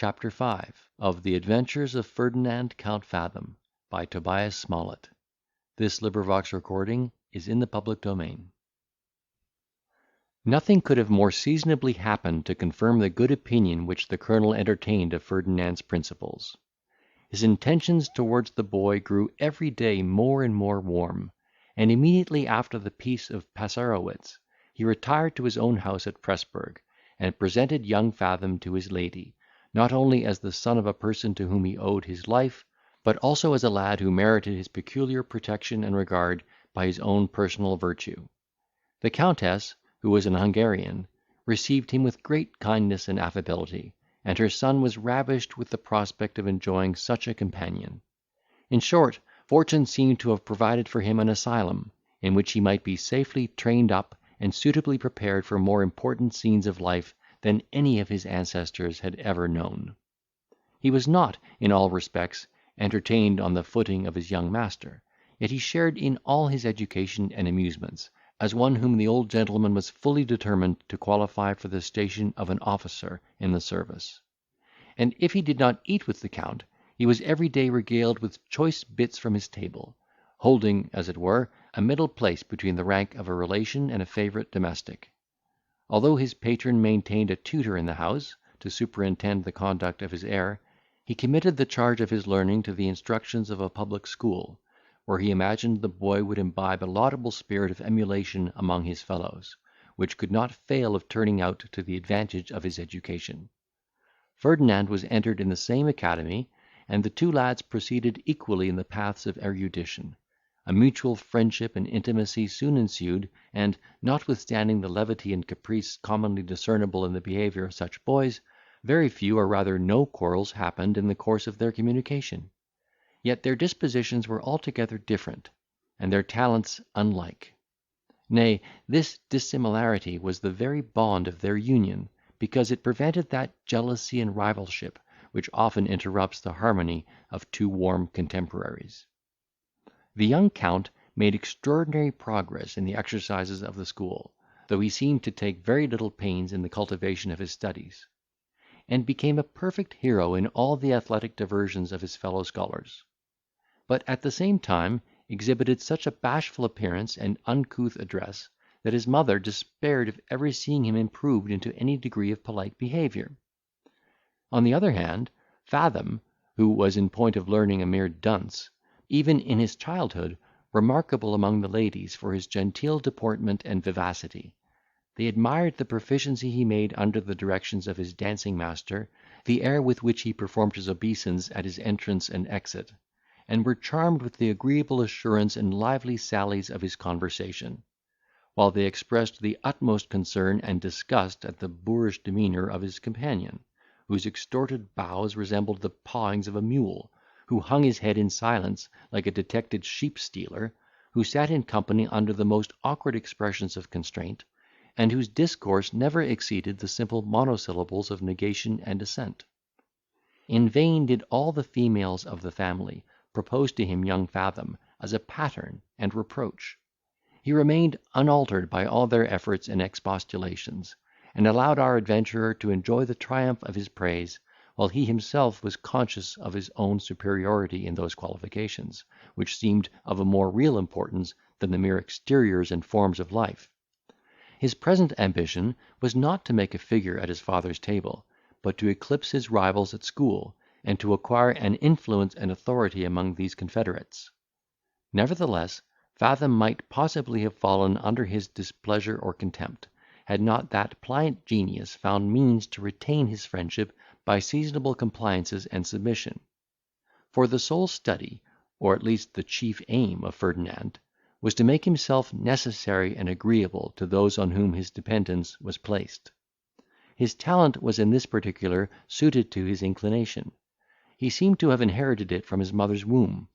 Chapter 5 of the Adventures of Ferdinand Count Fathom by Tobias Smollett. Recording is in the public domain. Nothing could have more seasonably happened to confirm the good opinion which the colonel entertained of Ferdinand's principles. His intentions towards the boy grew every day more and more warm, and immediately after the peace of Passarowitz he retired to his own house at Pressburg, and presented young Fathom to his lady, not only as the son of a person to whom he owed his life, but also as a lad who merited his peculiar protection and regard by his own personal virtue. The Countess, who was an Hungarian, received him with great kindness and affability, and her son was ravished with the prospect of enjoying such a companion. In short, fortune seemed to have provided for him an asylum, in which he might be safely trained up, and suitably prepared for more important scenes of life than any of his ancestors had ever known. He was not, in all respects, entertained on the footing of his young master, yet he shared in all his education and amusements, as one whom the old gentleman was fully determined to qualify for the station of an officer in the service. And if he did not eat with the Count, he was every day regaled with choice bits from his table, holding, as it were, a middle place between the rank of a relation and a favourite domestic. Although his patron maintained a tutor in the house, to superintend the conduct of his heir, he committed the charge of his learning to the instructions of a public school, where he imagined the boy would imbibe a laudable spirit of emulation among his fellows, which could not fail of turning out to the advantage of his education. Ferdinand was entered in the same academy, and the two lads proceeded equally in the paths of erudition. A mutual friendship and intimacy soon ensued, and, notwithstanding the levity and caprice commonly discernible in the behaviour of such boys, very few or rather no quarrels happened in the course of their communication. Yet their dispositions were altogether different, and their talents unlike. Nay, this dissimilarity was the very bond of their union, because it prevented that jealousy and rivalship which often interrupts the harmony of two warm contemporaries. The young Count made extraordinary progress in the exercises of the school, though he seemed to take very little pains in the cultivation of his studies, and became a perfect hero in all the athletic diversions of his fellow scholars; but at the same time exhibited such a bashful appearance and uncouth address, that his mother despaired of ever seeing him improved into any degree of polite behaviour. On the other hand, Fathom, who was in point of learning a mere dunce, even in his childhood remarkable among the ladies for his genteel deportment and vivacity. They admired the proficiency he made under the directions of his dancing master, the air with which he performed his obeisance at his entrance and exit, and were charmed with the agreeable assurance and lively sallies of his conversation, while they expressed the utmost concern and disgust at the boorish demeanour of his companion, whose extorted bows resembled the pawings of a mule, who hung his head in silence like a detected sheep-stealer, who sat in company under the most awkward expressions of constraint, and whose discourse never exceeded the simple monosyllables of negation and assent. In vain did all the females of the family propose to him young Fathom as a pattern and reproach. He remained unaltered by all their efforts and expostulations, and allowed our adventurer to enjoy the triumph of his praise, while he himself was conscious of his own superiority in those qualifications, which seemed of a more real importance than the mere exteriors and forms of life. His present ambition was not to make a figure at his father's table, but to eclipse his rivals at school, and to acquire an influence and authority among these confederates. Nevertheless, Fathom might possibly have fallen under his displeasure or contempt, had not that pliant genius found means to retain his friendship by seasonable compliances and submission. For the sole study, or at least the chief aim of Ferdinand, was to make himself necessary and agreeable to those on whom his dependence was placed. His talent was in this particular suited to his inclination. He seemed to have inherited it from his mother's womb,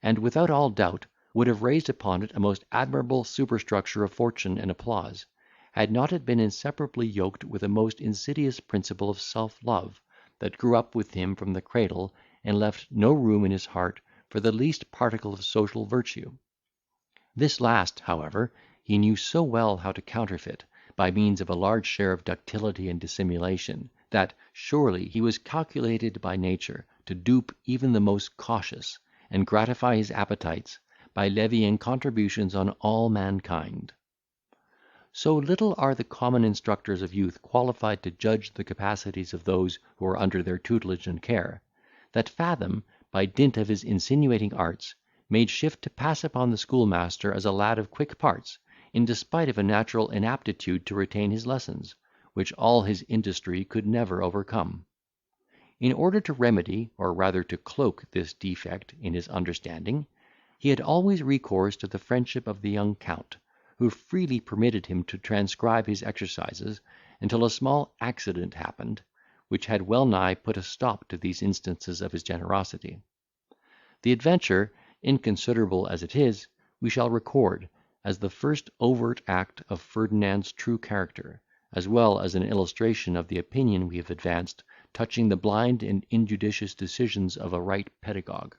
and without all doubt would have raised upon it a most admirable superstructure of fortune and applause, had not it been inseparably yoked with a most insidious principle of self-love, that grew up with him from the cradle, and left no room in his heart for the least particle of social virtue. This last, however, he knew so well how to counterfeit, by means of a large share of ductility and dissimulation, that surely he was calculated by nature to dupe even the most cautious, and gratify his appetites by levying contributions on all mankind. So little are the common instructors of youth qualified to judge the capacities of those who are under their tutelage and care, that Fathom, by dint of his insinuating arts, made shift to pass upon the schoolmaster as a lad of quick parts, in despite of a natural inaptitude to retain his lessons, which all his industry could never overcome. In order to remedy, or rather to cloak this defect in his understanding, he had always recourse to the friendship of the young Count, who freely permitted him to transcribe his exercises, until a small accident happened, which had well nigh put a stop to these instances of his generosity. The adventure, inconsiderable as it is, we shall record, as the first overt act of Ferdinand's true character, as well as an illustration of the opinion we have advanced touching the blind and injudicious decisions of a right pedagogue.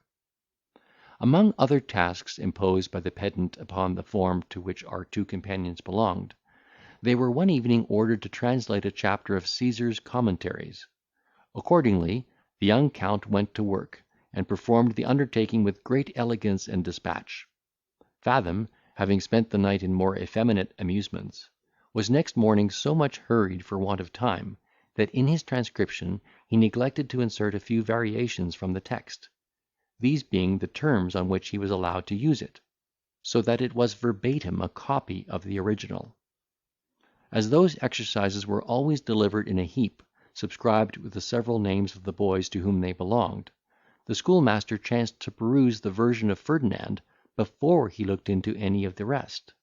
Among other tasks imposed by the pedant upon the form to which our two companions belonged, they were one evening ordered to translate a chapter of Caesar's Commentaries. Accordingly, the young Count went to work, and performed the undertaking with great elegance and despatch. Fathom, having spent the night in more effeminate amusements, was next morning so much hurried for want of time, that in his transcription he neglected to insert a few variations from the text, these being the terms on which he was allowed to use it, so that it was verbatim a copy of the original. As those exercises were always delivered in a heap, subscribed with the several names of the boys to whom they belonged, the schoolmaster chanced to peruse the version of Ferdinand before he looked into any of the rest,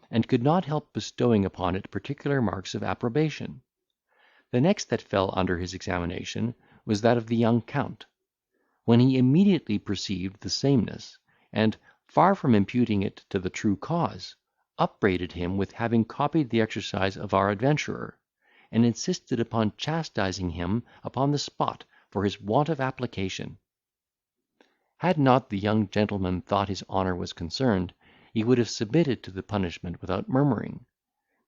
and could not help bestowing upon it particular marks of approbation. The next that fell under his examination was that of the young Count, when he immediately perceived the sameness, and, far from imputing it to the true cause, upbraided him with having copied the exercise of our adventurer, and insisted upon chastising him upon the spot for his want of application. Had not the young gentleman thought his honour was concerned, he would have submitted to the punishment without murmuring;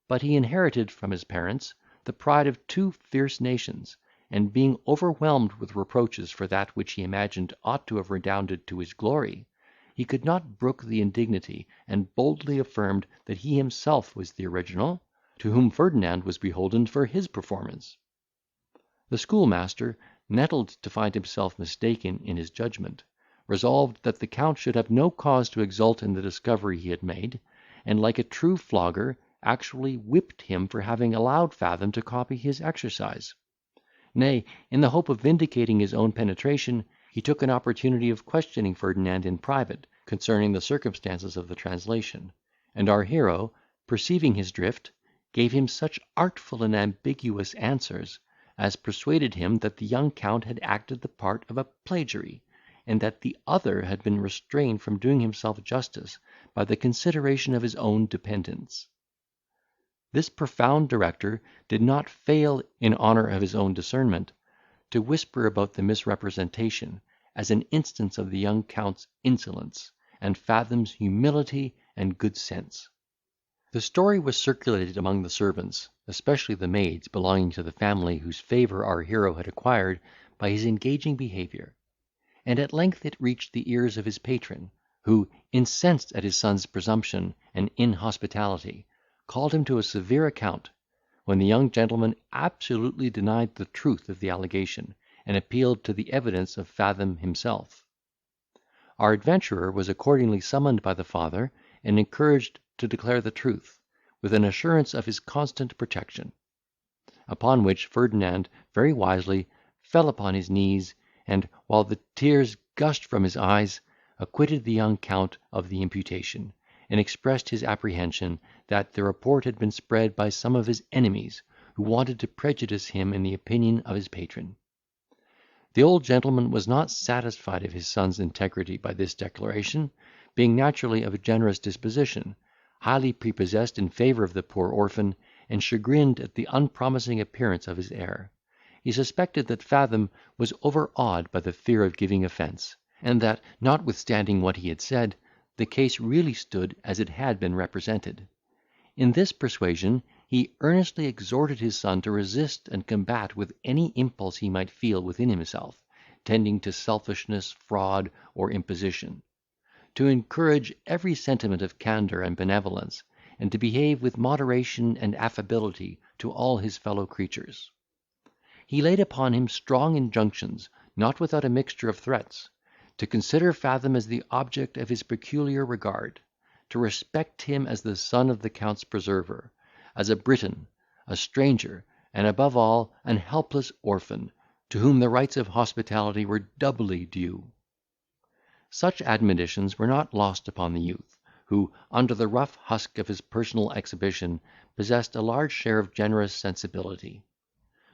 but he inherited from his parents the pride of two fierce nations, and being overwhelmed with reproaches for that which he imagined ought to have redounded to his glory, he could not brook the indignity, and boldly affirmed that he himself was the original, to whom Ferdinand was beholden for his performance. The schoolmaster, nettled to find himself mistaken in his judgment, resolved that the Count should have no cause to exult in the discovery he had made, and, like a true flogger, actually whipped him for having allowed Fathom to copy his exercise. Nay, in the hope of vindicating his own penetration, he took an opportunity of questioning Ferdinand in private concerning the circumstances of the translation, and our hero, perceiving his drift, gave him such artful and ambiguous answers, as persuaded him that the young Count had acted the part of a plagiary, and that the other had been restrained from doing himself justice by the consideration of his own dependence. This profound director did not fail, in honour of his own discernment, to whisper about the misrepresentation, as an instance of the young Count's insolence, and Fathom's humility and good sense. The story was circulated among the servants, especially the maids belonging to the family whose favour our hero had acquired by his engaging behaviour; and at length it reached the ears of his patron, who, incensed at his son's presumption and inhospitality, called him to a severe account, when the young gentleman absolutely denied the truth of the allegation, and appealed to the evidence of Fathom himself. Our adventurer was accordingly summoned by the father, and encouraged to declare the truth, with an assurance of his constant protection. Upon which Ferdinand very wisely fell upon his knees, and, while the tears gushed from his eyes, acquitted the young Count of the imputation, and expressed his apprehension that the report had been spread by some of his enemies, who wanted to prejudice him in the opinion of his patron. The old gentleman was not satisfied of his son's integrity by this declaration, being naturally of a generous disposition, highly prepossessed in favour of the poor orphan, and chagrined at the unpromising appearance of his heir. He suspected that Fathom was overawed by the fear of giving offence, and that, notwithstanding what he had said, the case really stood as it had been represented. In this persuasion he earnestly exhorted his son to resist and combat with any impulse he might feel within himself, tending to selfishness, fraud, or imposition; to encourage every sentiment of candour and benevolence, and to behave with moderation and affability to all his fellow creatures. He laid upon him strong injunctions, not without a mixture of threats, to consider Fathom as the object of his peculiar regard, to respect him as the son of the Count's preserver, as a Briton, a stranger, and above all an helpless orphan, to whom the rights of hospitality were doubly due. Such admonitions were not lost upon the youth, who, under the rough husk of his personal exhibition, possessed a large share of generous sensibility.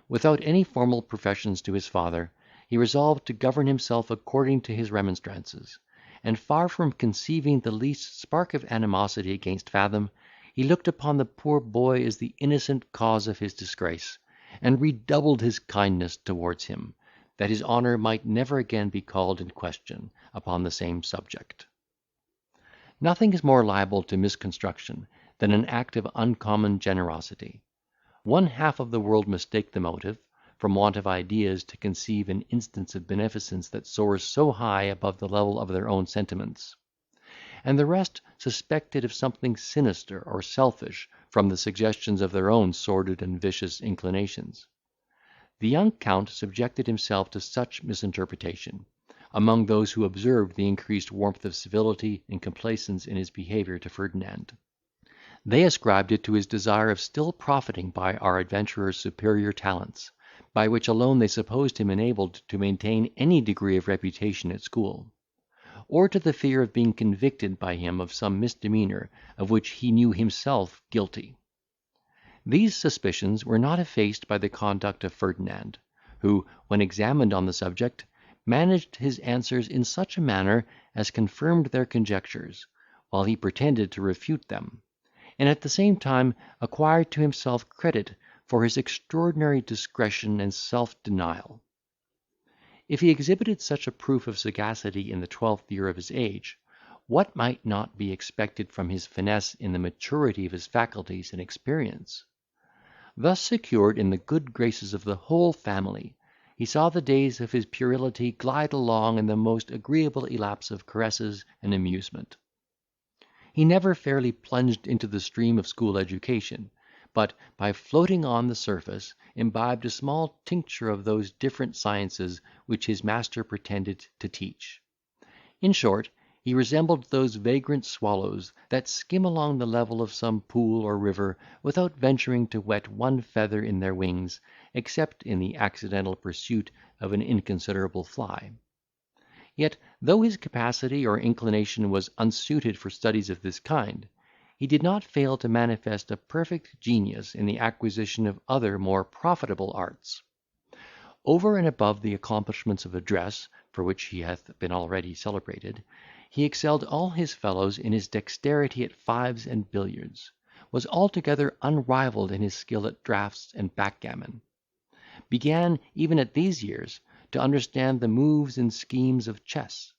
Without any formal professions to his father, he resolved to govern himself according to his remonstrances; and, far from conceiving the least spark of animosity against Fathom, he looked upon the poor boy as the innocent cause of his disgrace, and redoubled his kindness towards him, that his honour might never again be called in question upon the same subject. Nothing is more liable to misconstruction than an act of uncommon generosity. One half of the world mistake the motive, from want of ideas to conceive an instance of beneficence that soars so high above the level of their own sentiments; and the rest suspect it of something sinister or selfish from the suggestions of their own sordid and vicious inclinations. The young Count subjected himself to such misinterpretation, among those who observed the increased warmth of civility and complaisance in his behaviour to Ferdinand. They ascribed it to his desire of still profiting by our adventurer's superior talents, by which alone they supposed him enabled to maintain any degree of reputation at school; or to the fear of being convicted by him of some misdemeanour of which he knew himself guilty. These suspicions were not effaced by the conduct of Ferdinand, who, when examined on the subject, managed his answers in such a manner as confirmed their conjectures, while he pretended to refute them, and at the same time acquired to himself credit for his extraordinary discretion and self-denial. If he exhibited such a proof of sagacity in the 12th year of his age, what might not be expected from his finesse in the maturity of his faculties and experience? Thus secured in the good graces of the whole family, he saw the days of his puerility glide along in the most agreeable elapse of caresses and amusement. He never fairly plunged into the stream of school education, but, by floating on the surface, imbibed a small tincture of those different sciences which his master pretended to teach. In short, he resembled those vagrant swallows that skim along the level of some pool or river, without venturing to wet one feather in their wings, except in the accidental pursuit of an inconsiderable fly. Yet, though his capacity or inclination was unsuited for studies of this kind, he did not fail to manifest a perfect genius in the acquisition of other more profitable arts. Over and above the accomplishments of address, for which he hath been already celebrated, he excelled all his fellows in his dexterity at fives and billiards, was altogether unrivalled in his skill at draughts and backgammon, began, even at these years, to understand the moves and schemes of chess,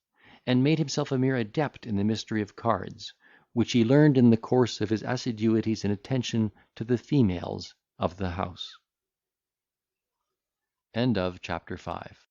and made himself a mere adept in the mystery of cards, which he learned in the course of his assiduities and attention to the females of the house. Chapter 5.